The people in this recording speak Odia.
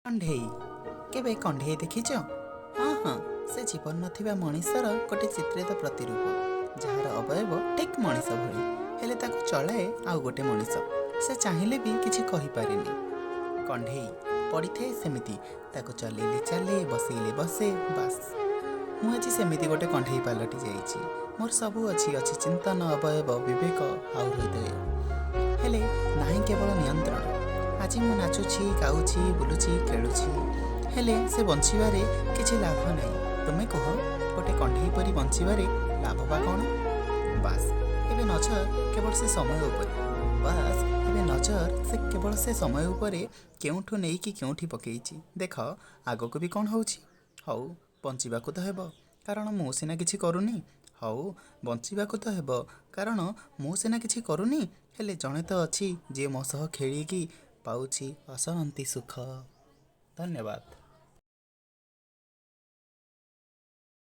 କଣ୍ଢେଇ କେବେ କଣ୍ଢେଇ ଦେଖିଛ? ହଁ ହଁ, ସେ ଜୀବନ ନଥିବା ମଣିଷର ଗୋଟେ ଚିତ୍ରିତ ପ୍ରତିରୂପ, ଯାହାର ଅବୟବ ଠିକ୍ ମଣିଷ ଭଳି, ହେଲେ ତାକୁ ଚଳାଏ ଆଉ ଗୋଟେ ମଣିଷ। ସେ ଚାହିଁଲେ ବି କିଛି କହିପାରେନି। କଣ୍ଢେଇ ପଡ଼ିଥାଏ ସେମିତି, ତାକୁ ଚଲେଇଲେ ଚାଲେ, ବସେଇଲେ ବସେ, ବାସ୍। ମୁଁ ଆଜି ସେମିତି ଗୋଟେ କଣ୍ଢେଇ ପାଲଟି ଯାଇଛି। ମୋର ସବୁ ଅଛି ଚିନ୍ତନ, ଅବୟବ, ବିବେକ ଆଉ ହୃଦୟ, ହେଲେ ନାହିଁ କେବଳ ନିୟନ୍ତ୍ରଣ। ଆଜି ମୁଁ ନାଚୁଛି, ଗାଉଛି, ବୁଲୁଛି, ଖେଳୁଛି, ହେଲେ ସେ ବଞ୍ଚିବାରେ କିଛି ଲାଭ ନାହିଁ। ତୁମେ କୁହ, ଗୋଟେ କଣ୍ଢେଇ ପରି ବଞ୍ଚିବାରେ ଲାଭ ବା କ'ଣ? ବାସ୍, ଏବେ ନଜର କେବଳ ସେ ସମୟ ଉପରେ। ବାସ୍, ଏବେ ନଜର କେବଳ ସେ ସମୟ ଉପରେ କେଉଁଠୁ ନେଇକି କେଉଁଠି ପକେଇଛି। ଦେଖ, ଆଗକୁ ବି କ'ଣ ହେଉଛି। ହଉ, ବଞ୍ଚିବାକୁ ତ ହେବ, କାରଣ ମୁଁ ସିନା କିଛି କରୁନି। ହଉ, ବଞ୍ଚିବାକୁ ତ ହେବ, କାରଣ ମୁଁ ସିନା କିଛି କରୁନି, ହେଲେ ଜଣେ ତ ଅଛି ଯିଏ ମୋ ସହ ଖେଳିକି ପାଉଛି ଅସରନ୍ତି ସୁଖ। ଧନ୍ୟବାଦ।